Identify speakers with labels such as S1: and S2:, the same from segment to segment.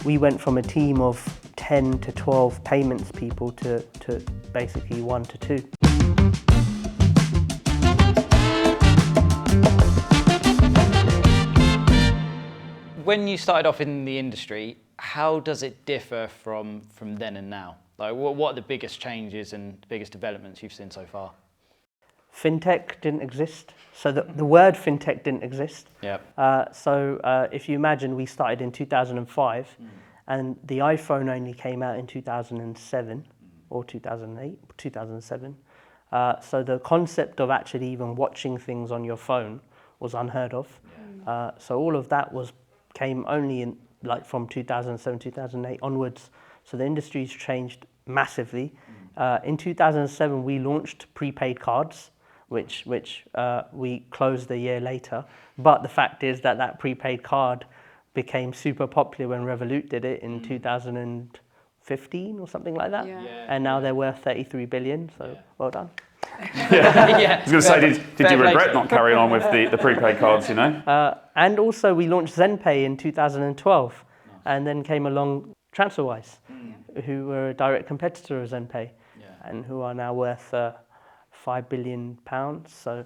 S1: we went from a team of 10 to 12 payments people to basically 1 to 2.
S2: When you started off in the industry, how does it differ from then and now? Like, what are the biggest changes and biggest developments you've seen so far?
S1: Fintech didn't exist. So the word fintech didn't exist.
S2: Yep.
S1: So if you imagine, we started in 2005 and the iPhone only came out in 2007 or 2008, 2007. So the concept of actually even watching things on your phone was unheard of. So all of that came only in from 2007, 2008 onwards. So the industry's changed massively. In 2007, we launched prepaid cards, which we closed a year later. But the fact is that prepaid card became super popular when Revolut did it in 2015 or something like that. And now they're worth 33 billion, so well done.
S3: I was going to say, did you regret not carrying on with the prepaid cards, you know?
S1: And also we launched ZenPay in 2012, and then came along TransferWise, who were a direct competitor of ZenPay, and who are now worth £5 billion. So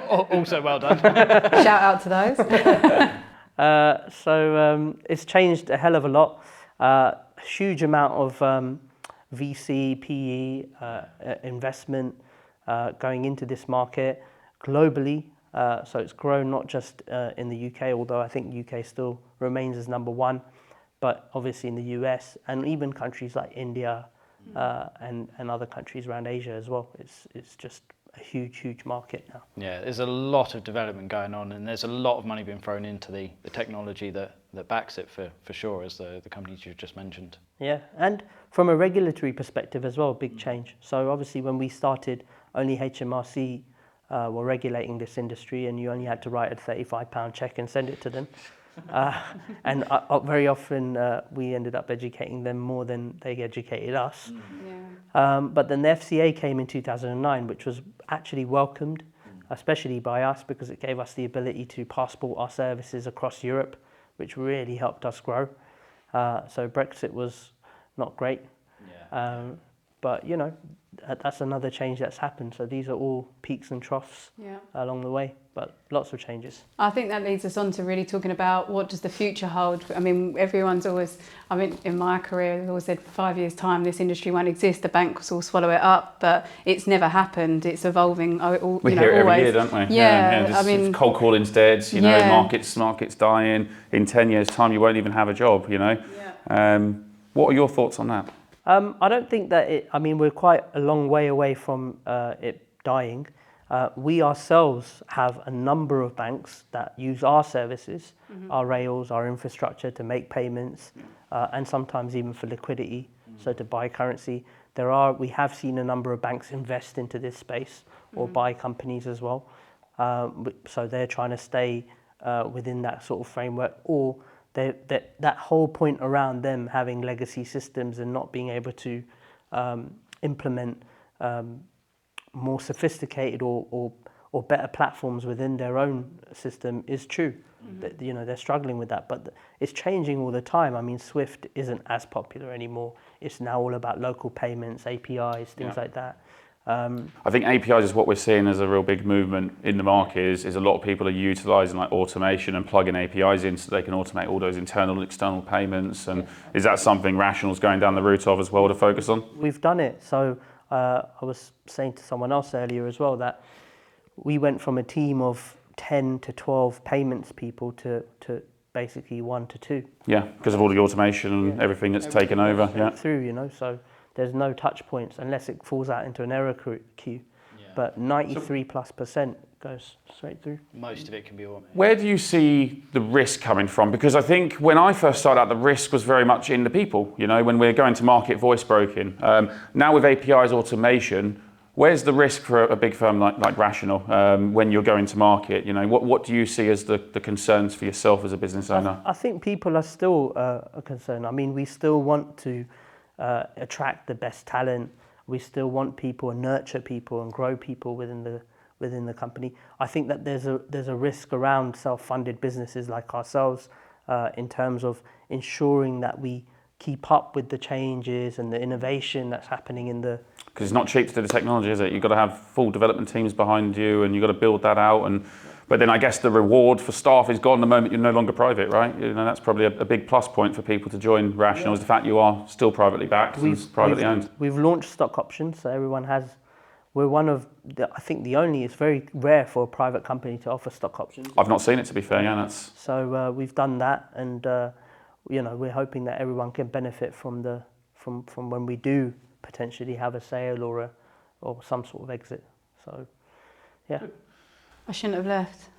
S2: Also well done.
S4: Shout out to those.
S1: So it's changed a hell of a lot. Huge amount of VC, PE investment going into this market globally. So it's grown not just in the UK, although I think UK still remains as number one, but obviously in the US and even countries like India and other countries around Asia as well. It's just a huge market now.
S2: Yeah, there's a lot of development going on, and there's a lot of money being thrown into the technology that backs it for sure, as the companies you've just mentioned.
S1: Yeah, and from a regulatory perspective as well, big change. So obviously when we started, only HMRC were regulating this industry, and you only had to write a £35 check and send it to them. And very often we ended up educating them more than they educated us. But then the FCA came in 2009, which was actually welcomed, especially by us, because it gave us the ability to passport our services across Europe, which really helped us grow. So Brexit was not great. But, you know, that's another change that's happened. So these are all peaks and troughs along the way, but lots of changes.
S4: I think that leads us on to really talking about what does the future hold. I mean, everyone's always, I mean, in my career, I've always said 5 years' time, this industry won't exist, the banks will swallow it up, but it's never happened. It's evolving.
S3: We hear it every year, don't we?
S4: I mean,
S3: cold calling's dead, you know, market's dying. In 10 years' time, you won't even have a job, you know. What are your thoughts on that?
S1: I don't think that we're quite a long way away from it dying. We ourselves have a number of banks that use our services, our rails, our infrastructure to make payments, and sometimes even for liquidity, so to buy currency. We have seen a number of banks invest into this space or buy companies as well. So they're trying to stay within that sort of framework, or that whole point around them having legacy systems and not being able to implement more sophisticated or better platforms within their own system is true. That, you know, they're struggling with that, but it's changing all the time. I mean, Swift isn't as popular anymore. It's now all about local payments, APIs, things like that.
S3: I think APIs is what we're seeing as a real big movement in the market. Is a lot of people are utilising like automation and plugging APIs in so they can automate all those internal and external payments. And is that something Rational's going down the route of as well to focus on?
S1: We've done it. So I was saying to someone else earlier as well that we went from a team of 10 to 12 payments people to basically 1 to 2. Yeah,
S3: because of all the automation and everything that's taken over.
S1: Through, you know, so there's no touch points unless it falls out into an error queue. But 93+% goes straight through.
S2: Most of it can be automated.
S3: Where do you see the risk coming from? Because I think when I first started out, the risk was very much in the people, you know, when we're going to market voice broking. Now with APIs automation, where's the risk for a big firm like Rational when you're going to market? You know, what do you see as the concerns for yourself as a business owner?
S1: I think people are still a concern. I mean, we still want to attract the best talent. We still want people and nurture people and grow people within the company. I think that there's a risk around self-funded businesses like ourselves in terms of ensuring that we keep up with the changes and the innovation that's happening in the...
S3: Because it's not cheap to do the technology, is it? You've got to have full development teams behind you, and you've got to build that out. But then I guess the reward for staff is gone the moment you're no longer private, right? You know, that's probably a big plus point for people to join Rational, is the fact you are still privately backed and privately owned.
S1: We've launched stock options, so everyone has... We're one of, I think the only, it's very rare for a private company to offer stock options.
S3: I've not seen it, to be fair, yeah.
S1: So we've done that, and you know, we're hoping that everyone can benefit from when we do potentially have a sale or some sort of exit. So, yeah.
S4: I shouldn't have left.